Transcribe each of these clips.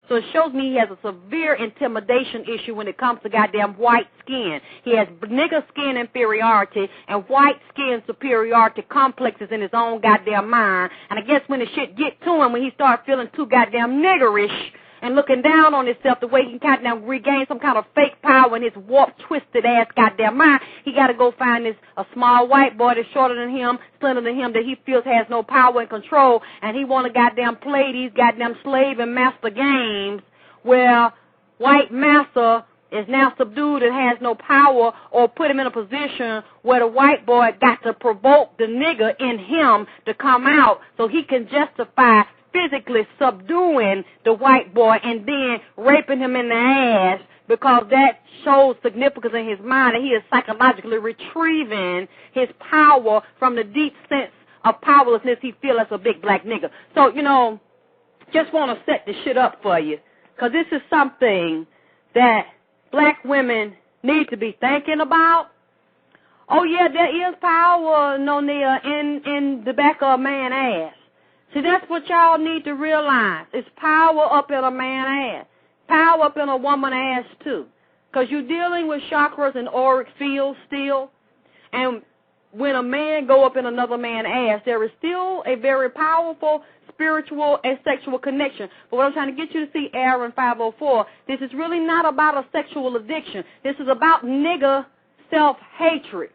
So it shows me he has a severe intimidation issue when it comes to goddamn white skin. He has nigger skin inferiority and white skin superiority complexes in his own goddamn mind. And I guess when the shit get to him, when he starts feeling too goddamn niggerish and looking down on himself the way he can goddamn regain some kind of fake power in his warped, twisted ass goddamn mind, he got to go find a small white boy that's shorter than him, slender than him, that he feels has no power and control, and he want to goddamn play these goddamn slave and master games where white master is now subdued and has no power, or put him in a position where the white boy got to provoke the nigger in him to come out so he can justify physically subduing the white boy and then raping him in the ass, because that shows significance in his mind, and he is psychologically retrieving his power from the deep sense of powerlessness he feels as a big black nigger. So, just want to set this shit up for you, because this is something that black women need to be thinking about. Oh, yeah, there is power, Nonia, in the back of a man's ass. See, that's what y'all need to realize. It's power up in a man's ass. Power up in a woman's ass, too. Because you're dealing with chakras and auric fields still. And when a man go up in another man's ass, there is still a very powerful spiritual and sexual connection. But what I'm trying to get you to see, Aaron 504, this is really not about a sexual addiction. This is about nigger self-hatred.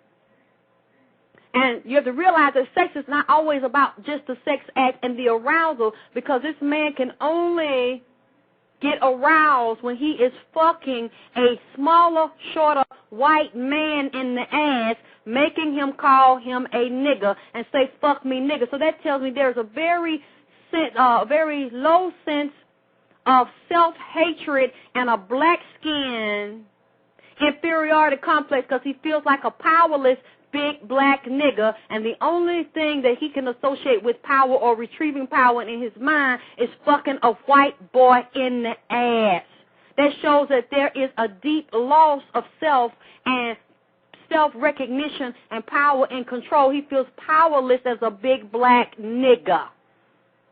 And you have to realize that sex is not always about just the sex act and the arousal, because this man can only get aroused when he is fucking a smaller, shorter white man in the ass, making him call him a nigger and say, fuck me, nigger. So that tells me there's a very low sense of self-hatred and a black skin inferiority complex, because he feels like a powerless big black nigger, and the only thing that he can associate with power or retrieving power in his mind is fucking a white boy in the ass. That shows that there is a deep loss of self and self-recognition and power and control. He feels powerless as a big black nigger.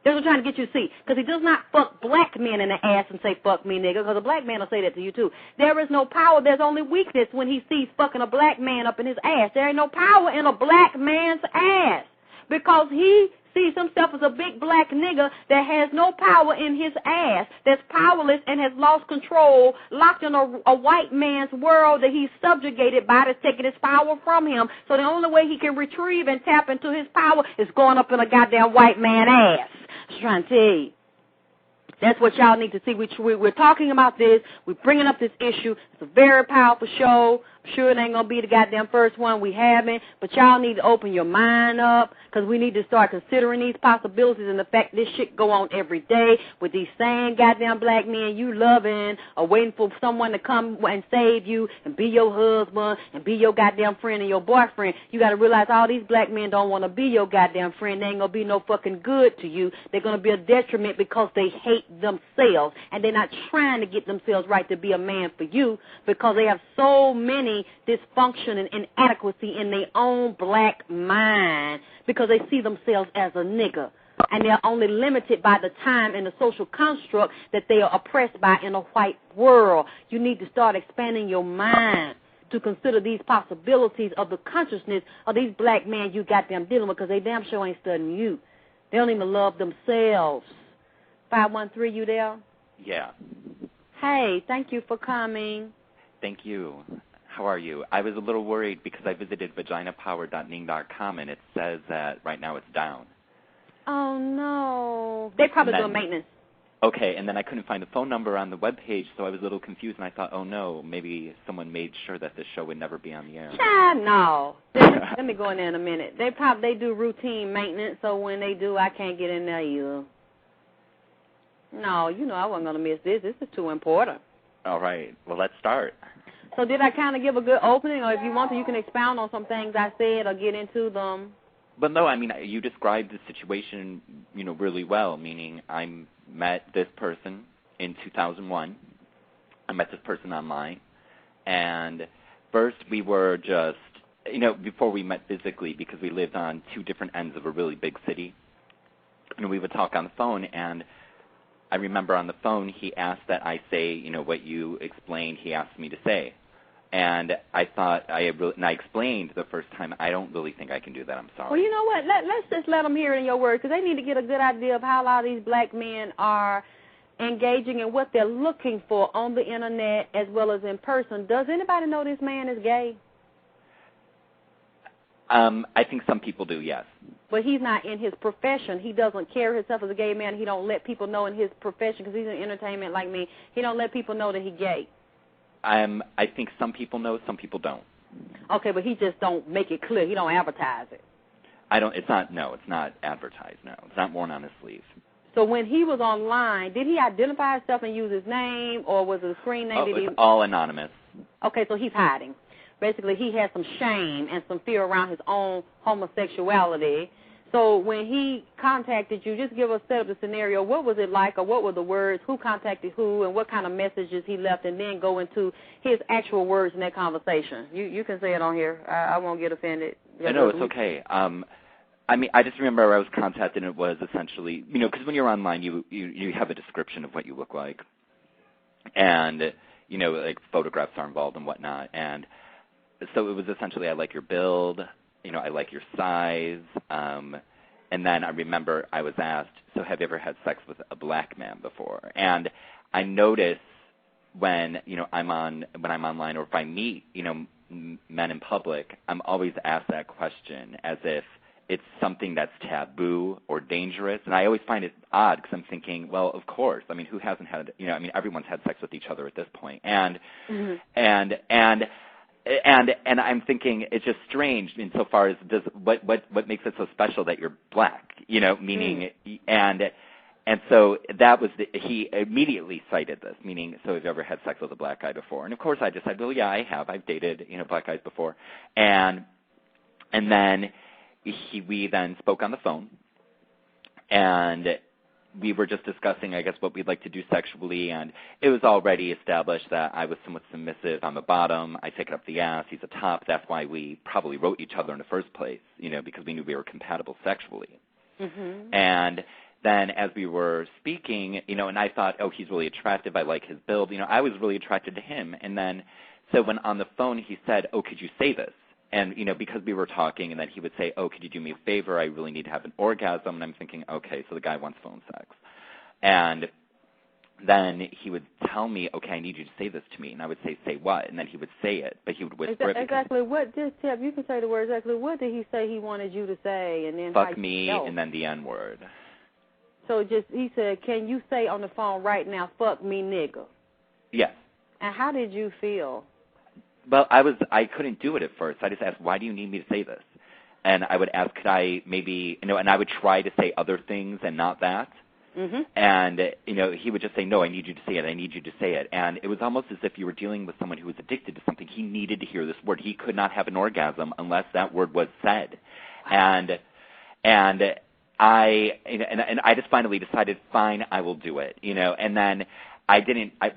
That's what I'm trying to get you to see. Because he does not fuck black men in the ass and say, fuck me, nigga, because a black man will say that to you, too. There is no power. There's only weakness when he sees fucking a black man up in his ass. There ain't no power in a black man's ass, because he sees himself as a big black nigger that has no power in his ass, that's powerless and has lost control, locked in a white man's world that he's subjugated by, that's taking his power from him. So the only way he can retrieve and tap into his power is going up in a goddamn white man's ass. I'm trying to tell you. That's what y'all need to see. We're talking about this. We're bringing up this issue. It's a very powerful show. I'm sure it ain't going to be the goddamn first one we haven't, but y'all need to open your mind up, because we need to start considering these possibilities and the fact this shit go on every day with these same goddamn black men you loving or waiting for someone to come and save you and be your husband and be your goddamn friend and your boyfriend. You got to realize all these black men don't want to be your goddamn friend. They ain't going to be no fucking good to you. They're going to be a detriment because they hate themselves, and they're not trying to get themselves right to be a man for you, because they have so many dysfunction and inadequacy in their own black mind, because they see themselves as a nigger, and they're only limited by the time and the social construct that they are oppressed by in a white world. You need to start expanding your mind to consider these possibilities of the consciousness of these black men you got them dealing with, because they damn sure ain't studying you. They don't even love themselves. 513, you there? Yeah. Hey, thank you for coming. Thank you. How are you? I was a little worried because I visited vaginapower.ning.com, and it says that right now it's down. Oh, no. They probably doing maintenance. Okay, and then I couldn't find the phone number on the webpage, so I was a little confused, and I thought, oh, no, maybe someone made sure that this show would never be on the air. No. Let me go in there in a minute. They do routine maintenance, so when they do, I can't get in there either. No, I wasn't going to miss this. This is too important. All right. Well, let's start. So did I kind of give a good opening, or if you want to, you can expound on some things I said or get into them? But no, I mean, you described the situation, really well, meaning I met this person in 2001. I met this person online. And first we were just, before we met physically, because we lived on two different ends of a really big city, we would talk on the phone, and I remember on the phone he asked that I say, you know, what you explained he asked me to say. And I thought and I explained the first time, I don't really think I can do that. I'm sorry. Well, you know what? Let's just let them hear it in your words, because they need to get a good idea of how a lot of these black men are engaging in what they're looking for on the Internet as well as in person. Does anybody know this man is gay? I think some people do, yes. But he's not in his profession. He doesn't carry himself as a gay man. He don't let people know in his profession, because he's in entertainment like me. He don't let people know that he's gay. I think some people know, some people don't. Okay, but he just don't make it clear. He don't advertise it. It's not advertised, no. It's not worn on his sleeve. So when he was online, did he identify himself and use his name, or was it a screen name? It's all anonymous. Okay, so he's hiding. Basically, he has some shame and some fear around his own homosexuality. So when he contacted you, just give us set up the scenario. What was it like, or what were the words? Who contacted who, and what kind of messages he left, and then go into his actual words in that conversation. You can say it on here. I won't get offended. No, it's okay. I mean, I just remember I was contacted, and it was essentially, you know, because when you're online, you have a description of what you look like, and you know, like photographs are involved and whatnot, and so it was essentially, I like your build, you know, I like your size, and then I remember I was asked, so have you ever had sex with a black man before? And I notice when, you know, when I'm online, or if I meet, you know, men in public, I'm always asked that question as if it's something that's taboo or dangerous, and I always find it odd, because I'm thinking, well, of course. I mean, who hasn't had, you know, I mean, everyone's had sex with each other at this point, and And I'm thinking it's just strange insofar as what makes it so special that you're black, you know, meaning and so that was he immediately cited this, meaning, so have you ever had sex with a black guy before? And of course I just said, well, yeah, I have. I've dated, you know, black guys before. And then we then spoke on the phone, and we were just discussing, I guess, what we'd like to do sexually, and it was already established that I was somewhat submissive. I'm a bottom. I take it up the ass. He's a top. That's why we probably wrote each other in the first place, you know, because we knew we were compatible sexually. Mm-hmm. And then as we were speaking, you know, and I thought, oh, he's really attractive. I like his build. You know, I was really attracted to him. And then so when on the phone he said, oh, could you say this? And, you know, because we were talking, and then he would say, oh, could you do me a favor? I really need to have an orgasm. And I'm thinking, okay, so the guy wants phone sex. And then he would tell me, okay, I need you to say this to me. And I would say what? And then he would say it, but he would whisper it. Exactly what, just Tip, you can say the word exactly. What did he say he wanted you to say? And then fuck me, and then the N-word. So just, he said, can you say on the phone right now, fuck me, nigga? Yes. And how did you feel? Well, I couldn't do it at first. I just asked, why do you need me to say this? And I would ask, could I maybe, you know, and I would try to say other things and not that. Mm-hmm. And, you know, he would just say, no, I need you to say it. I need you to say it. And it was almost as if you were dealing with someone who was addicted to something. He needed to hear this word. He could not have an orgasm unless that word was said. And I just finally decided, fine, I will do it, you know, and then I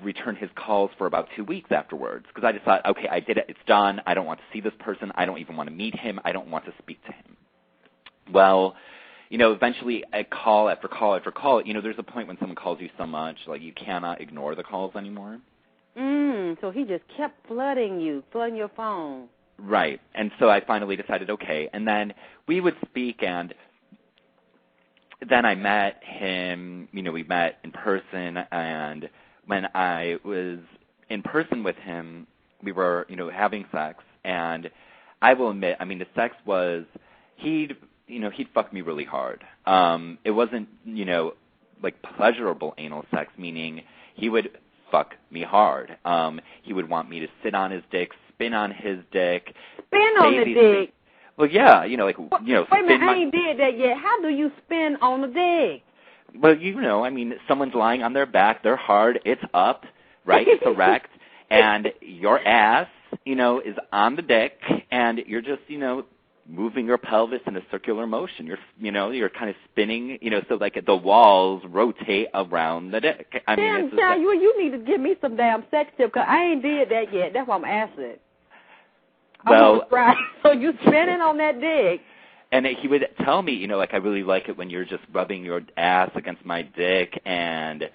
returned his calls for about 2 weeks afterwards, because I just thought, okay, I did it. It's done. I don't want to see this person. I don't even want to meet him. I don't want to speak to him. Well, you know, eventually a call after call after call, you know, there's a point when someone calls you so much, like you cannot ignore the calls anymore. So he just kept flooding your phone. Right. And so I finally decided, okay. And then we would speak, and then I met him, you know, we met in person, and when I was in person with him, we were, you know, having sex, and I will admit, I mean, the sex was, he'd fuck me really hard. It wasn't, you know, like pleasurable anal sex, meaning he would fuck me hard. He would want me to sit on his dick, spin on his dick. Spin on the dick? Well, yeah, you know, like, you know. Wait a minute, I ain't did that yet. How do you spin on the dick? Well, you know, I mean, someone's lying on their back, they're hard, it's up, right, it's erect, and your ass, you know, is on the dick, and you're just, you know, moving your pelvis in a circular motion. You're kind of spinning, you know, so like the walls rotate around the dick. I mean, you need to give me some damn sex tip, because I ain't did that yet. That's why I'm asking. Well, right. So you spinning on that dick. And he would tell me, like, I really like it when you're just rubbing your ass against my dick, and